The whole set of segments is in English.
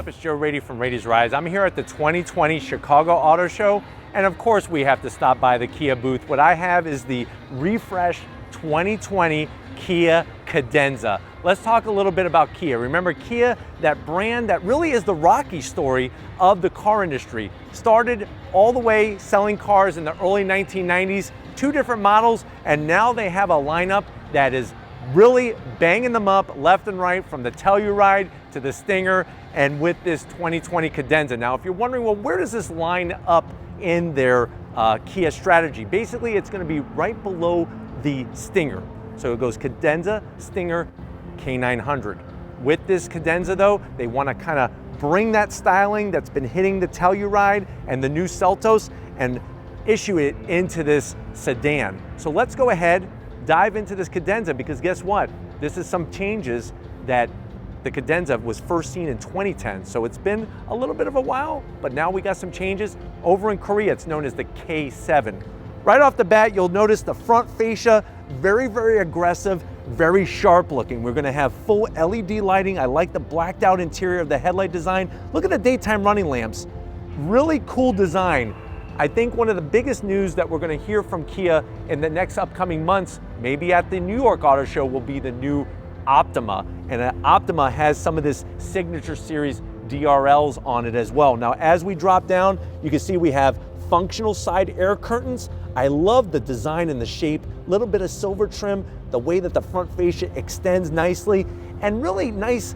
up? It's Joe Rady from Rady's Rides. I'm here at the 2020 Chicago Auto Show, and of course we have to stop by the Kia booth. What I have is the refreshed 2020 Kia Cadenza. Let's talk a little bit about Kia. Remember Kia, that brand that really is the Rocky story of the car industry. Started all the way selling cars in the early 1990s, 2 different models, and now they have a lineup that is really banging them up left and right, from the Telluride to the Stinger, and with this 2020 Cadenza. Now, if you're wondering, well, where does this line up in their Kia strategy? Basically, it's gonna be right below the Stinger. So it goes Cadenza, Stinger, K900. With this Cadenza though, they wanna kinda bring that styling that's been hitting the Telluride and the new Seltos and issue it into this sedan. So let's go ahead, dive into this Cadenza, because guess what? This is some changes that the Cadenza was first seen in 2010. So it's been a little bit of a while, but now we got some changes. Over in Korea, it's known as the K7. Right off the bat, you'll notice the front fascia, very, very aggressive, very sharp looking. We're gonna have full LED lighting. I like the blacked out interior of the headlight design. Look at the daytime running lamps. Really cool design. I think one of the biggest news that we're gonna hear from Kia in the next upcoming months, maybe at the New York Auto Show, will be the new Optima. And Optima has some of this Signature Series DRLs on it as well. Now, as we drop down, you can see we have functional side air curtains. I love the design and the shape, a little bit of silver trim, the way that the front fascia extends nicely, and really nice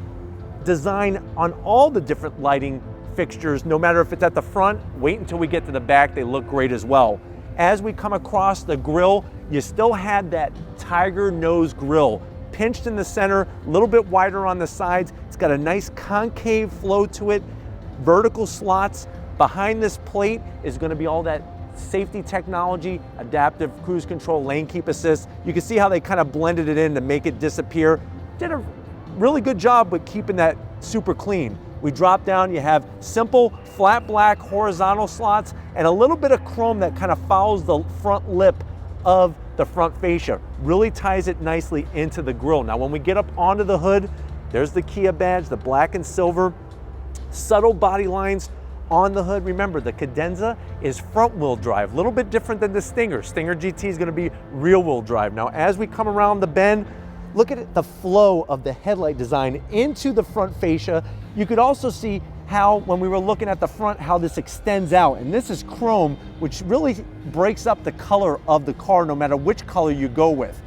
design on all the different lighting fixtures. No matter if it's at the front, wait until we get to the back, they look great as well. As we come across the grille, you still had that tiger nose grille, pinched in the center, a little bit wider on the sides. It's got a nice concave flow to it, vertical slots. Behind this plate is going to be all that safety technology, adaptive cruise control, lane keep assist. You can see how they kind of blended it in to make it disappear. Did a really good job with keeping that super clean. We drop down, you have simple flat black horizontal slots and a little bit of chrome that kind of follows the front lip of the front fascia. Really ties it nicely into the grille. Now, when we get up onto the hood, there's the Kia badge, the black and silver, subtle body lines on the hood. Remember, the Cadenza is front wheel drive, a little bit different than the Stinger. Stinger GT is gonna be rear wheel drive. Now, as we come around the bend, look at the flow of the headlight design into the front fascia. You could also see how, when we were looking at the front, how this extends out. And this is chrome, which really breaks up the color of the car no matter which color you go with.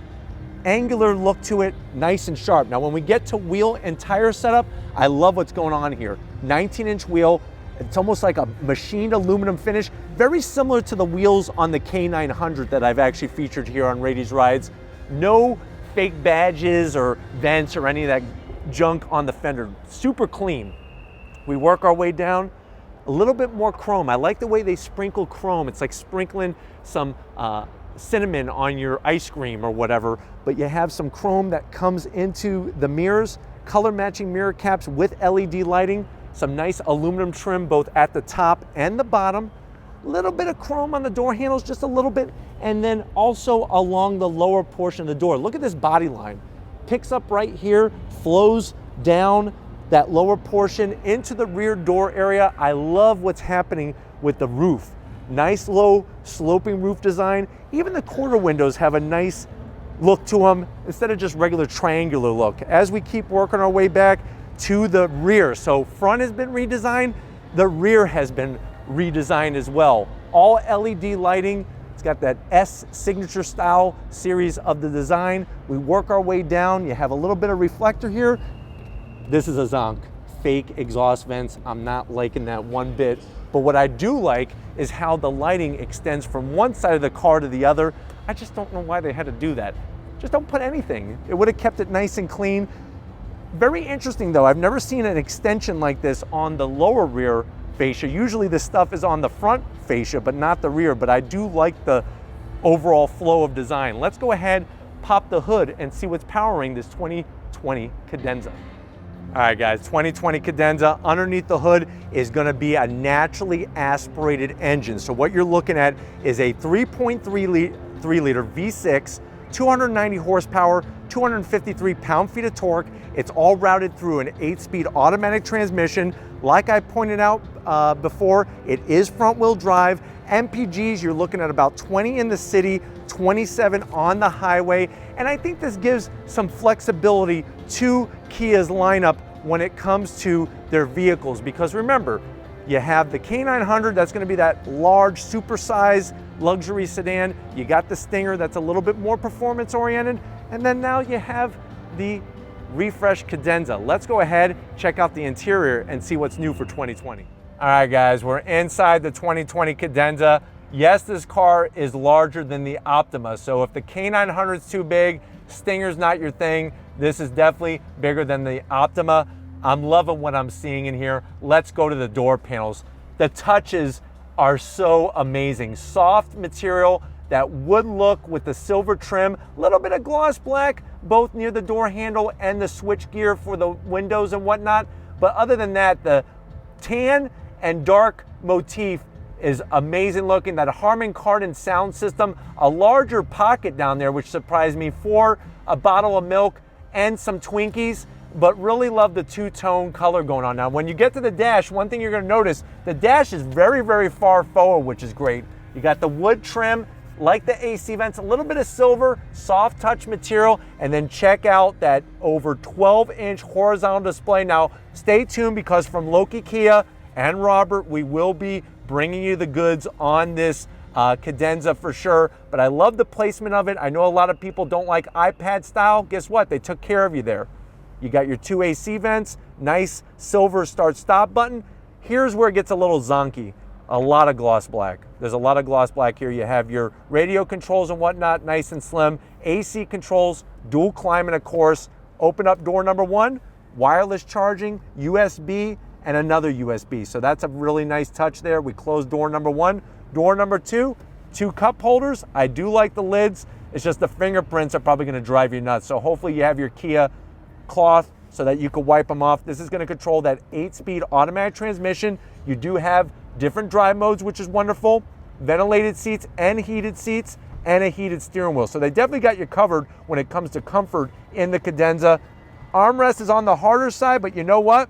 Angular look to it, nice and sharp. Now, when we get to wheel and tire setup, I love what's going on here. 19-inch wheel. It's almost like a machined aluminum finish, very similar to the wheels on the K900 that I've actually featured here on Rady's Rides. No fake badges or vents or any of that junk on the fender. Super clean. We work our way down, a little bit more chrome. I like the way they sprinkle chrome. It's like sprinkling some cinnamon on your ice cream or whatever, but you have some chrome that comes into the mirrors, color matching mirror caps with LED lighting, some nice aluminum trim both at the top and the bottom, a little bit of chrome on the door handles, just a little bit, and then also along the lower portion of the door. Look at this body line. Picks up right here, flows down that lower portion into the rear door area. I love what's happening with the roof. Nice low sloping roof design. Even the quarter windows have a nice look to them instead of just regular triangular look. As we keep working our way back to the rear, so front has been redesigned, the rear has been redesigned as well. All LED lighting. It's got that S signature style series of the design. We work our way down. You have a little bit of reflector here. This is a zonk, fake exhaust vents. I'm not liking that one bit. But what I do like is how the lighting extends from one side of the car to the other. I just don't know why they had to do that. Just don't put anything. It would have kept it nice and clean. Very interesting though, I've never seen an extension like this on the lower rear fascia. Usually this stuff is on the front fascia, but not the rear, but I do like the overall flow of design. Let's go ahead, pop the hood and see what's powering this 2020 Cadenza. All right guys, 2020 Cadenza, underneath the hood is gonna be a naturally aspirated engine. So what you're looking at is a 3.3 liter V6, 290 horsepower, 253 pound-feet of torque. It's all routed through an 8-speed automatic transmission. Like I pointed out before, it is front-wheel drive. MPGs, you're looking at about 20 in the city, 27 on the highway. And I think this gives some flexibility to Kia's lineup when it comes to their vehicles. Because remember, you have the K900, that's gonna be that large, supersized luxury sedan. You got the Stinger, that's a little bit more performance oriented. And then now you have the refreshed Cadenza. Let's go ahead, check out the interior and see what's new for 2020. All right, guys, we're inside the 2020 Cadenza. Yes, this car is larger than the Optima. So if the K900 is too big, Stinger's not your thing, this is definitely bigger than the Optima. I'm loving what I'm seeing in here. Let's go to the door panels. The touches are so amazing. Soft material, that wood look with the silver trim, a little bit of gloss black, both near the door handle and the switch gear for the windows and whatnot. But other than that, the tan and dark motif is amazing looking. That Harman Kardon sound system, a larger pocket down there, which surprised me, for a bottle of milk and some Twinkies, but really love the two-tone color going on. Now, when you get to the dash, one thing you're gonna notice, the dash is very, very far forward, which is great. You got the wood trim, like the AC vents, a little bit of silver, soft touch material, and then check out that over 12-inch horizontal display. Now, stay tuned, because from Loki Kia and Robert, we will be bringing you the goods on this Cadenza for sure, but I love the placement of it. I know a lot of people don't like iPad style. Guess what? They took care of you there. You got your 2 AC vents, nice silver start-stop button. Here's where it gets a little zonky. A lot of gloss black. There's a lot of gloss black here. You have your radio controls and whatnot, nice and slim. AC controls, dual climate, of course. Open up door number 1, wireless charging, USB, and another USB. So that's a really nice touch there. We close door number 1. Door number 2, 2 cup holders. I do like the lids. It's just the fingerprints are probably gonna drive you nuts. So hopefully you have your Kia cloth so that you can wipe them off. This is gonna control that 8-speed automatic transmission. You do have different drive modes, which is wonderful. Ventilated seats and heated seats, and a heated steering wheel. So they definitely got you covered when it comes to comfort in the Cadenza. Armrest is on the harder side, but you know what?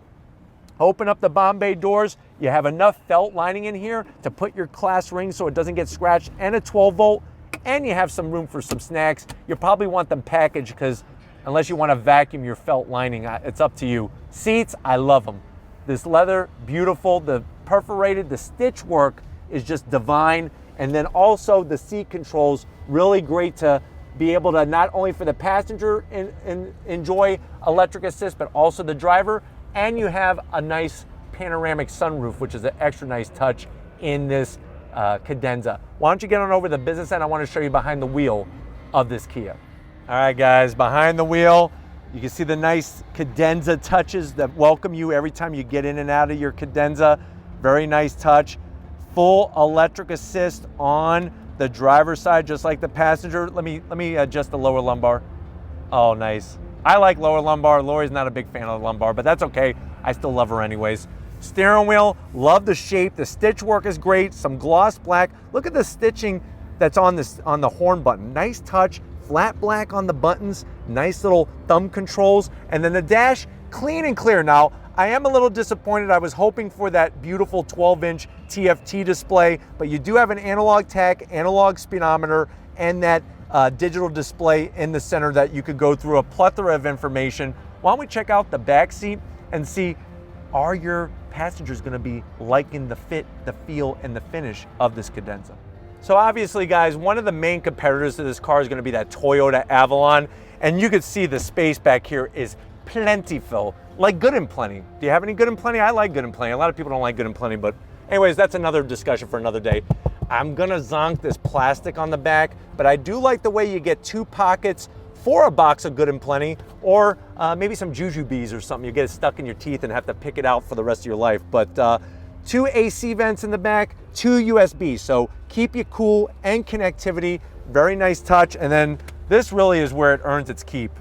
Open up the Bombay doors. You have enough felt lining in here to put your class ring so it doesn't get scratched, and a 12-volt, and you have some room for some snacks. You probably want them packaged, because unless you want to vacuum your felt lining, it's up to you. Seats, I love them. This leather, beautiful. The perforated, the stitch work is just divine. And then also the seat controls, really great to be able to, not only for the passenger enjoy electric assist, but also the driver. And you have a nice panoramic sunroof, which is an extra nice touch in this Cadenza. Why don't you get on over to the business end? I want to show you behind the wheel of this Kia. All right, guys, behind the wheel, you can see the nice Cadenza touches that welcome you every time you get in and out of your Cadenza. Very nice touch. Full electric assist on the driver's side, just like the passenger. Let me adjust the lower lumbar. Oh, nice. I like lower lumbar. Lori's not a big fan of the lumbar, but that's okay. I still love her anyways. Steering wheel, love the shape. The stitch work is great. Some gloss black. Look at the stitching that's on the horn button. Nice touch. Flat black on the buttons. Nice little thumb controls. And then the dash, clean and clear. Now, I am a little disappointed. I was hoping for that beautiful 12-inch TFT display, but you do have an analog tach, analog speedometer, and that digital display in the center that you could go through a plethora of information. Why don't we check out the back seat and see, are your passengers gonna be liking the fit, the feel, and the finish of this Cadenza? So obviously, guys, one of the main competitors to this car is gonna be that Toyota Avalon, and you can see the space back here is plentiful, like good and plenty. Do you have any good and plenty? I like good and plenty. A lot of people don't like good and plenty, but anyways, that's another discussion for another day. I'm gonna zonk this plastic on the back, but I do like the way you get 2 pockets for a box of good and plenty, or maybe some jujubes or something. You get it stuck in your teeth and have to pick it out for the rest of your life. But 2 AC vents in the back, 2 USB, so keep you cool and connectivity. Very nice touch. And then this really is where it earns its keep.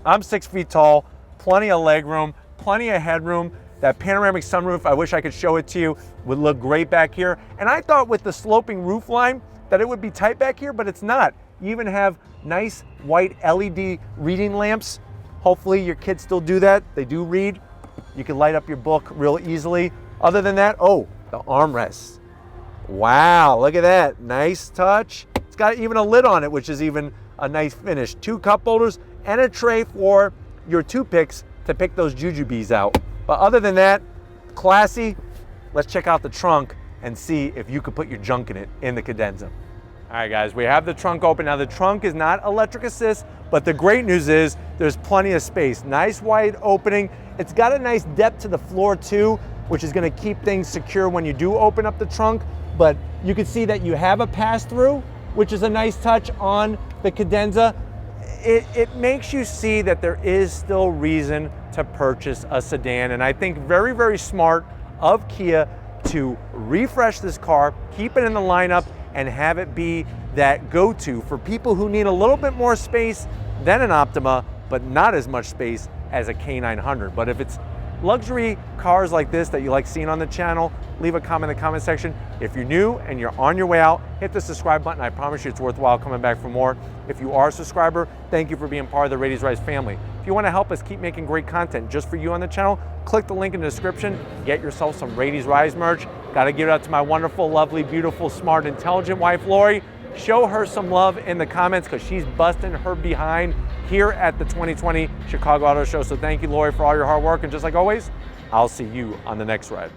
I'm 6 feet tall, plenty of leg room, plenty of headroom. That panoramic sunroof, I wish I could show it to you, would look great back here. And I thought with the sloping roof line that it would be tight back here, but it's not. You even have nice white LED reading lamps. Hopefully your kids still do that. They do read. You can light up your book real easily. Other than that, oh, the armrests. Wow, look at that. Nice touch. It's got even a lid on it, which is even a nice finish. 2 cup holders and a tray for your toothpicks to pick those jujubes out. But other than that, classy. Let's check out the trunk and see if you could put your junk in it in the Cadenza. All right, guys, we have the trunk open. Now, the trunk is not electric assist, but the great news is there's plenty of space. Nice wide opening. It's got a nice depth to the floor too, which is gonna keep things secure when you do open up the trunk. But you can see that you have a pass-through, which is a nice touch on the Cadenza. It makes you see that there is still reason to purchase a sedan. And I think very, very smart of Kia to refresh this car, keep it in the lineup, and have it be that go-to for people who need a little bit more space than an Optima, but not as much space as a K900. But if it's luxury cars like this that you like seeing on the channel, leave a comment in the comment section. If you're new and you're on your way out, hit the subscribe button. I promise you it's worthwhile coming back for more. If you are a subscriber, thank you for being part of the Radies Rise family. If you want to help us keep making great content just for you on the channel, click the link in the description, get yourself some Radies Rise merch. Got to give it out to my wonderful, lovely, beautiful, smart, intelligent wife, Lori. Show her some love in the comments because she's busting her behind here at the 2020 Chicago Auto Show. So thank you, Lori, for all your hard work. And just like always, I'll see you on the next ride.